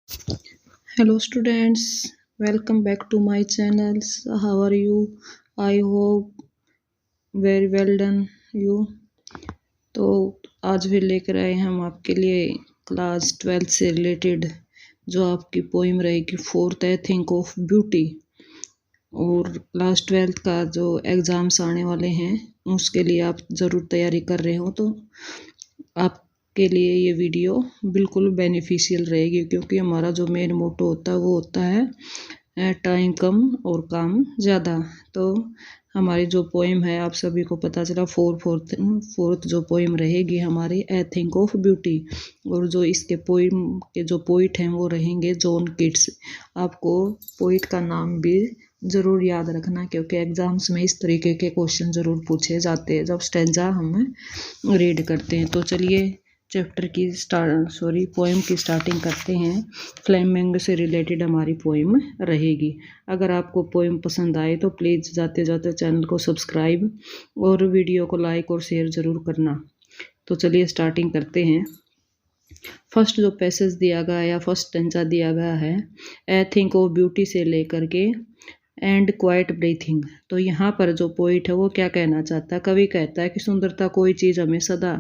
Hello students, welcome back to my channels. How are you? I hope very well done you. तो आज भी लेकर आए हैं हम आपके लिए क्लास 12 से रिलेटेड जो आपकी पोइम रहेगी fourth I think of beauty. और क्लास 12 का जो एग्ज़ाम्स आने वाले हैं उसके लिए आप ज़रूर तैयारी कर रहे हो तो आपके लिए ये वीडियो बिल्कुल बेनिफिशियल रहेगी, क्योंकि हमारा जो मेन मोटो होता है वो होता है टाइम कम और काम ज़्यादा। तो हमारी जो पोइम है आप सभी को पता चला फोर्थ जो पोइम रहेगी हमारी आई थिंक ऑफ ब्यूटी। और जो इसके पोइम के जो पोइट हैं वो रहेंगे जॉन कीट्स। आपको पोइट का नाम भी ज़रूर याद रखना, क्योंकि एग्ज़ाम्स में इस तरीके के क्वेश्चन ज़रूर पूछे जाते हैं जब स्टेंजा हम रीड करते हैं। तो चलिए चैप्टर की पोइम की स्टार्टिंग करते हैं। फ्लेमिंग से रिलेटेड हमारी पोइम रहेगी। अगर आपको पोइम पसंद आए तो प्लीज़ जाते जाते चैनल को सब्सक्राइब और वीडियो को लाइक और शेयर ज़रूर करना। तो चलिए स्टार्टिंग करते हैं। फर्स्ट जो पैसेज दिया गया या फर्स्ट स्टेंजा दिया गया है आई थिंक ऑफ ब्यूटी से लेकर के एंड क्वाइट ब्रीथिंग। तो यहाँ पर जो पोइट है वो क्या कहना चाहता है, कवि कहता है कि सुंदरता कोई चीज़ हमें सदा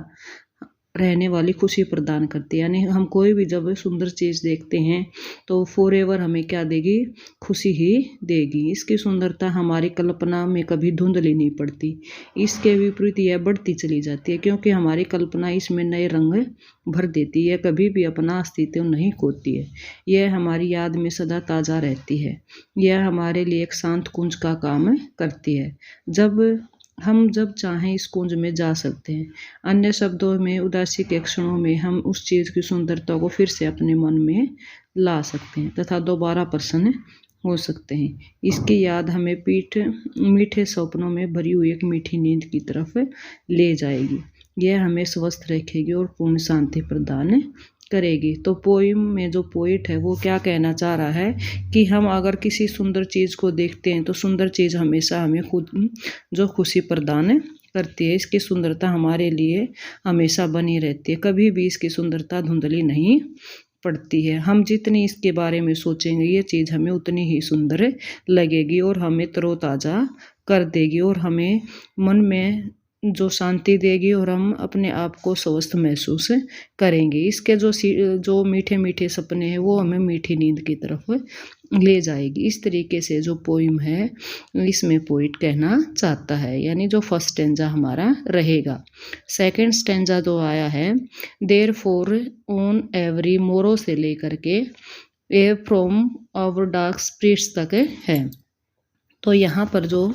रहने वाली खुशी प्रदान करती है। यानी हम कोई भी जब सुंदर चीज़ देखते हैं तो फॉरएवर हमें क्या देगी, खुशी ही देगी। इसकी सुंदरता हमारी कल्पना में कभी धुंधली नहीं पड़ती, इसके विपरीत यह बढ़ती चली जाती है, क्योंकि हमारी कल्पना इसमें नए रंग भर देती है, कभी भी अपना अस्तित्व नहीं खोती है। यह हमारी याद में सदा ताज़ा रहती है। यह हमारे लिए एक शांत कुंज का काम करती है, जब चाहें इस कुंज में जा सकते हैं। अन्य शब्दों में उदासी के क्षणों में हम उस चीज़ की सुंदरता को फिर से अपने मन में ला सकते हैं तथा दोबारा प्रसन्न हो सकते हैं। इसकी याद हमें मीठे सपनों में भरी हुई एक मीठी नींद की तरफ ले जाएगी। यह हमें स्वस्थ रखेगी और पूर्ण शांति प्रदान करेगी। तो पोइम में जो पोइट है वो क्या कहना चाह रहा है कि हम अगर किसी सुंदर चीज़ को देखते हैं तो सुंदर चीज़ हमेशा हमें खुद जो खुशी प्रदान करती है। इसकी सुंदरता हमारे लिए हमेशा बनी रहती है, कभी भी इसकी सुंदरता धुंधली नहीं पड़ती है। हम जितनी इसके बारे में सोचेंगे ये चीज़ हमें उतनी ही सुंदर लगेगी और हमें तरोताज़ा कर देगी और हमें मन में जो शांति देगी और हम अपने आप को स्वस्थ महसूस करेंगे। इसके जो मीठे मीठे सपने हैं वो हमें मीठी नींद की तरफ ले जाएगी। इस तरीके से जो पोइम है इसमें पोइट कहना चाहता है। यानी जो फर्स्ट स्टेंजा हमारा रहेगा। सेकंड स्टेंजा जो आया है देयर फॉर ऑन एवरी मोरो से लेकर के ए फ्रॉम आवर डार्क स्प्रिट्स तक है। तो यहाँ पर जो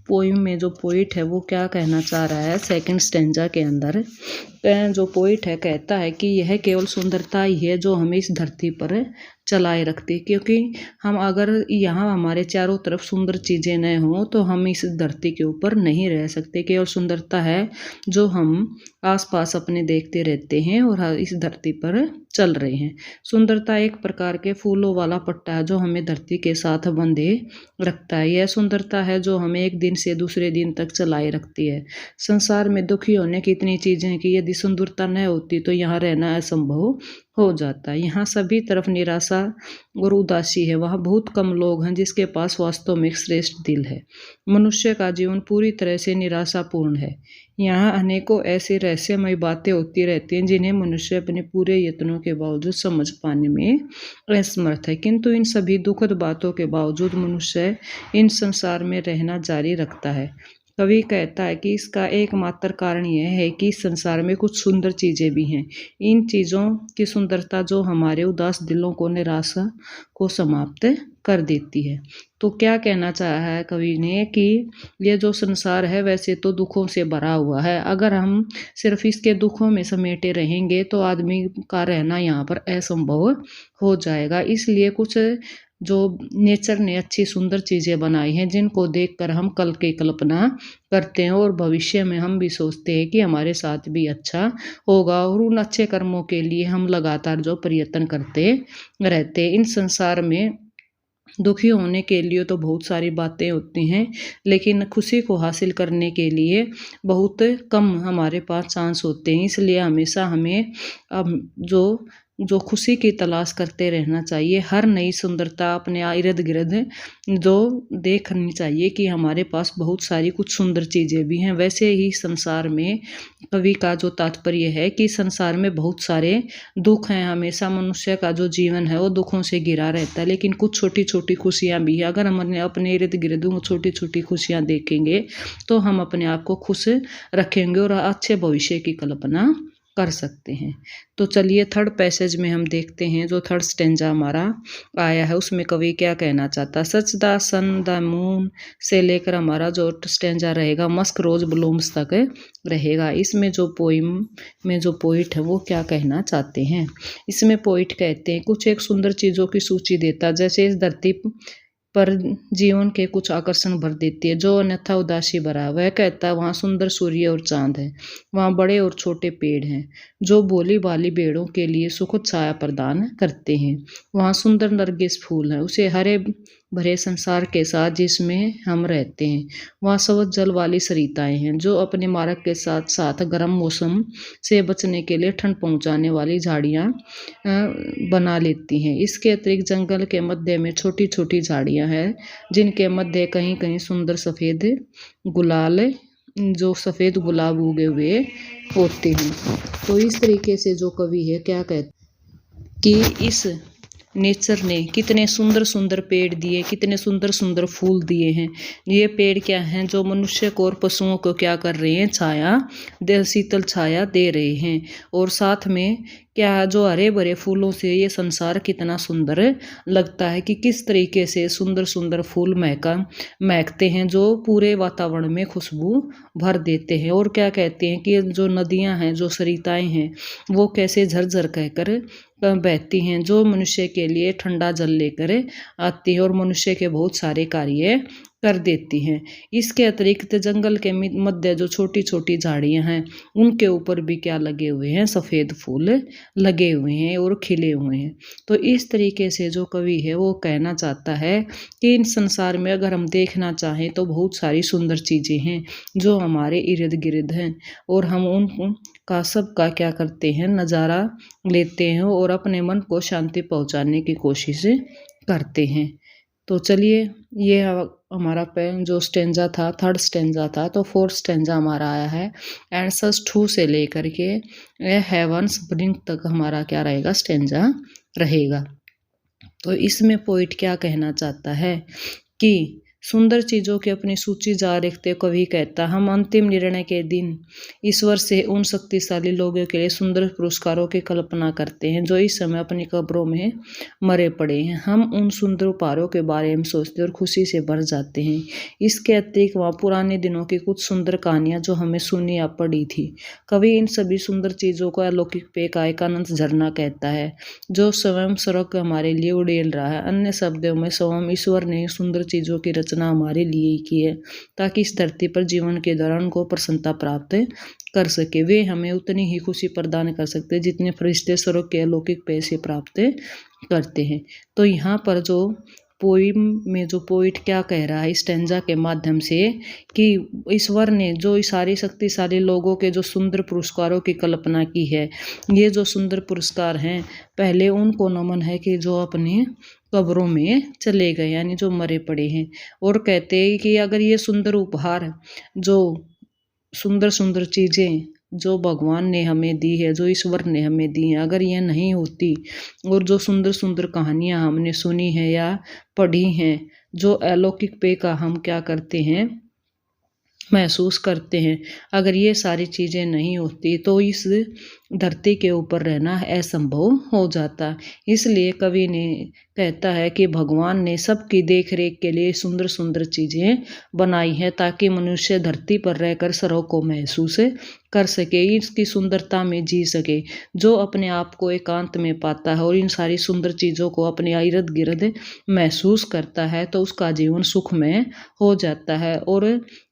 पोइम में जो पोइट है वो क्या कहना चाह रहा है, सेकंड स्टेंजा के अंदर जो पोइट है कहता है कि यह केवल सुंदरता ही है जो हमें इस धरती पर चलाए रखती है, क्योंकि हम अगर यहाँ हमारे चारों तरफ सुंदर चीज़ें न हों तो हम इस धरती के ऊपर नहीं रह सकते। केवल सुंदरता है जो हम आसपास अपने देखते रहते हैं और इस धरती पर चल रहे हैं। सुंदरता एक प्रकार के फूलों वाला पट्टा है जो हमें धरती के साथ बंधे रखता है। यह सुंदरता है जो हमें एक दिन से दूसरे दिन तक चलाए रखती है। संसार में दुखी होने की इतनी चीज़ें हैं कि यदि सुंदरता न होती तो यहाँ रहना असंभव हो जाता है। यहाँ सभी तरफ निराशा और उदासी है। वहाँ बहुत कम लोग हैं जिसके पास वास्तव में एक श्रेष्ठ दिल है। मनुष्य का जीवन पूरी तरह से निराशापूर्ण है। यहाँ अनेकों ऐसी रहस्यमय बातें होती रहती हैं जिन्हें मनुष्य अपने पूरे यत्नों के बावजूद समझ पाने में असमर्थ है, किंतु इन सभी दुखद बातों के बावजूद मनुष्य इन संसार में रहना जारी रखता है। कवि कहता है कि इसका एकमात्र कारण यह है कि इस संसार में कुछ सुंदर चीज़ें भी हैं। इन चीज़ों की सुंदरता जो हमारे उदास दिलों को निराशा को समाप्त कर देती है। तो क्या कहना चाहा है कवि ने कि ये जो संसार है वैसे तो दुखों से भरा हुआ है। अगर हम सिर्फ इसके दुखों में समेटे रहेंगे तो आदमी का रहना यहाँ पर असंभव हो जाएगा। इसलिए कुछ जो नेचर ने अच्छी सुंदर चीज़ें बनाई हैं जिनको देखकर हम कल की कल्पना करते हैं और भविष्य में हम भी सोचते हैं कि हमारे साथ भी अच्छा होगा, और उन अच्छे कर्मों के लिए हम लगातार जो प्रयत्न करते रहते हैं। इन संसार में दुखी होने के लिए तो बहुत सारी बातें होती हैं, लेकिन खुशी को हासिल करने के लिए बहुत कम हमारे पास चांस होते हैं। इसलिए हमेशा हमें जो जो खुशी की तलाश करते रहना चाहिए। हर नई सुंदरता अपने इर्द गिर्द जो देखनी चाहिए कि हमारे पास बहुत सारी कुछ सुंदर चीज़ें भी हैं। वैसे ही संसार में कवि का जो तात्पर्य है कि संसार में बहुत सारे दुख हैं। हमेशा मनुष्य का जो जीवन है वो दुखों से घिरा रहता है, लेकिन कुछ छोटी छोटी खुशियाँ भी है। अगर हम अपने इर्द गिर्द छोटी छोटी खुशियाँ देखेंगे तो हम अपने आप को खुश रखेंगे और अच्छे भविष्य की कल्पना कर सकते हैं। तो चलिए थर्ड पैसेज में हम देखते हैं। जो थर्ड स्टेंजा हमारा आया है उसमें कवि क्या कहना चाहता है। Such the sun the moon से लेकर हमारा जो स्टेंजा रहेगा मस्क रोज ब्लूम्स तक रहेगा। इसमें जो पोइम में जो पोइट है वो क्या कहना चाहते हैं। इसमें पोइट कहते हैं कुछ एक सुंदर चीज़ों की सूची देता, जैसे इस धरती पर जीवन के कुछ आकर्षण भर देती है जो अन्यथा उदासी भरा। वह कहता है वहाँ सुंदर सूर्य और चांद है, वहाँ बड़े और छोटे पेड़ हैं जो बोली बाली भेड़ों के लिए सुखद छाया प्रदान करते हैं। वहाँ सुंदर नरगिस फूल है उसे हरे भरे संसार के साथ जिसमें हम रहते हैं। वहाँ सवत जल वाली सरिताएं हैं जो अपने मार्ग के साथ साथ गर्म मौसम से बचने के लिए ठंड पहुँचाने वाली झाड़ियाँ बना लेती हैं। इसके अतिरिक्त जंगल के मध्य में छोटी छोटी झाड़ियाँ हैं जिनके मध्य कहीं कहीं सुंदर सफ़ेद गुलाल जो सफ़ेद गुलाब उगे हुए होते हैं। तो इस तरीके से जो कवि है क्या कहते कि इस नेचर ने कितने सुंदर सुंदर पेड़ दिए, कितने सुंदर सुंदर फूल दिए हैं। ये पेड़ क्या हैं जो मनुष्य को और पशुओं को क्या कर रहे हैं, छाया शीतल छाया दे रहे हैं। और साथ में क्या जो हरे भरे फूलों से ये संसार कितना सुंदर लगता है कि किस तरीके से सुंदर सुंदर फूल महकते हैं जो पूरे वातावरण में खुशबू भर देते हैं। और क्या कहते हैं कि जो नदियां हैं जो सरिताएं हैं वो कैसे झरझर कहकर बहती हैं जो मनुष्य के लिए ठंडा जल लेकर आती है और मनुष्य के बहुत सारे कार्य कर देती हैं। इसके अतिरिक्त जंगल के मध्य जो छोटी छोटी झाड़ियां हैं उनके ऊपर भी क्या लगे हुए हैं, सफ़ेद फूल लगे हुए हैं और खिले हुए हैं। तो इस तरीके से जो कवि है वो कहना चाहता है कि इन संसार में अगर हम देखना चाहें तो बहुत सारी सुंदर चीज़ें हैं जो हमारे इर्द गिर्द हैं और हम उन का सबका क्या करते हैं, नज़ारा लेते हैं और अपने मन को शांति पहुंचाने की कोशिश करते हैं। तो चलिए ये हमारा जो स्टेंजा था थर्ड स्टेंजा था। तो फोर्थ स्टेंजा हमारा आया है एंसर्स 2 से लेकर के हेवंस ब्रिंक तक हमारा क्या रहेगा, स्टेंजा रहेगा। तो इसमें पोइट क्या कहना चाहता है कि सुंदर चीज़ों की अपनी सूची जारी रखते कवि कहता हम अंतिम निर्णय के दिन ईश्वर से उन शक्तिशाली लोगों के लिए सुंदर पुरस्कारों की कल्पना करते हैं जो इस समय अपनी कब्रों में मरे पड़े हैं। हम उन सुंदर उपहारों के बारे में सोचते और खुशी से भर जाते हैं। इसके अतिरिक्त वहाँ पुराने दिनों की कुछ सुंदर कहानियाँ जो हमें सुनी या पढ़ी थी। कवि इन सभी सुंदर चीज़ों को अलौकिक पे का एक अनंत झरना कहता है जो स्वयं स्वर्ग हमारे लिए उड़ेल रहा है। अन्य शब्दों में स्वयं ईश्वर ने सुंदर चीज़ों की रचना हमारे लिए ही की है ताकि इस धरती पर जीवन के दौरान को प्रसन्नता प्राप्त कर सके। वे हमें उतनी ही खुशी प्रदान कर सकते हैं जितने फरिश्ते स्वर्ग के अलौकिक पे से प्राप्त करते हैं। तो यहाँ पर जो पोइम में जो पोइट क्या कह रहा है स्टेंजा के माध्यम से कि ईश्वर ने जो सारे शक्तिशाली लोगों के जो सुंदर पुरस्कारों की कल्पना की है, ये जो सुंदर पुरस्कार हैं पहले उनको नमन है कि जो अपने कब्रों में चले गए यानी जो मरे पड़े हैं। और कहते हैं कि अगर ये सुंदर उपहार जो सुंदर सुंदर चीज़ें जो भगवान ने हमें दी है, जो ईश्वर ने हमें दी है, अगर ये नहीं होती और जो सुंदर सुंदर कहानियाँ हमने सुनी है या पढ़ी हैं, जो अलौकिक पे का हम क्या करते हैं महसूस करते हैं, अगर ये सारी चीज़ें नहीं होती तो इस धरती के ऊपर रहना असंभव हो जाता। इसलिए कवि ने कहता है कि भगवान ने सबकी देख रेख के लिए सुंदर सुंदर चीज़ें बनाई हैं ताकि मनुष्य धरती पर रहकर सर्व को महसूस कर सके, इसकी सुंदरता में जी सके। जो अपने आप को एकांत में पाता है और इन सारी सुंदर चीज़ों को अपने इर्द गिर्द महसूस करता है तो उसका जीवन सुखमय हो जाता है। और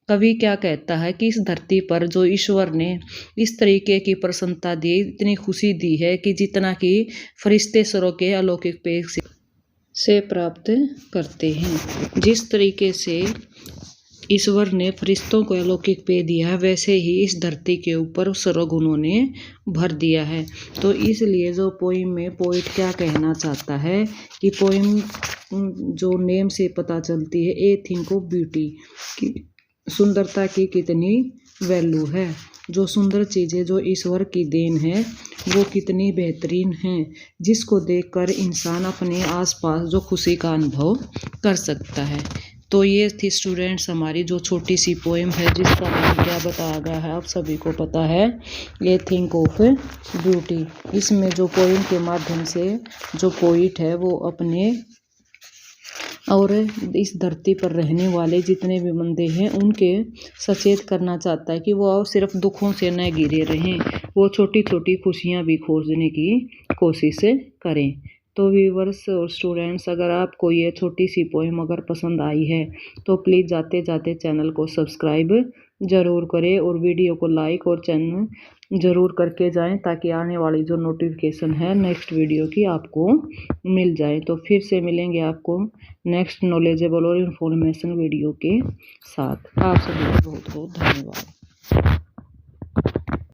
कवि क्या कहता है कि इस धरती पर जो ईश्वर ने इस तरीके की प्रसन्नता दी, इतनी खुशी दी है कि जितना कि फरिश्ते स्वर्ग के अलौकिक पे से प्राप्त करते हैं। जिस तरीके से ईश्वर ने फरिश्तों को अलौकिक पे दिया है, वैसे ही इस धरती के ऊपर स्वर्ग उन्होंने भर दिया है। तो इसलिए जो पोइम में पोइट क्या कहना चाहता है कि पोइम जो नेम से पता चलती है, ए थिंक ऑफ ब्यूटी, कि सुंदरता की कितनी वैल्यू है। जो सुंदर चीज़ें जो ईश्वर की देन है वो कितनी बेहतरीन हैं, जिसको देखकर इंसान अपने आसपास जो खुशी का अनुभव कर सकता है। तो ये थी स्टूडेंट्स हमारी जो छोटी सी पोएम है, जिसका नाम क्या बताया गया है आप सभी को पता है, ये थिंक ऑफ ब्यूटी। इसमें जो पोएम के माध्यम से जो पोइट है वो अपने और इस धरती पर रहने वाले जितने भी बंदे हैं उनके सचेत करना चाहता है कि वो सिर्फ दुखों से न घिरे रहें, वो छोटी छोटी खुशियां भी खोजने की कोशिश करें। तो व्यूवर्स और स्टूडेंट्स, अगर आपको ये छोटी सी पोएम अगर पसंद आई है तो प्लीज़ जाते जाते चैनल को सब्सक्राइब ज़रूर करें और वीडियो को लाइक और चैनल ज़रूर करके जाएं, ताकि आने वाली जो नोटिफिकेशन है नेक्स्ट वीडियो की आपको मिल जाए। तो फिर से मिलेंगे आपको नेक्स्ट नॉलेजेबल और इन्फॉर्मेशन वीडियो के साथ। आप सभी को बहुत बहुत धन्यवाद।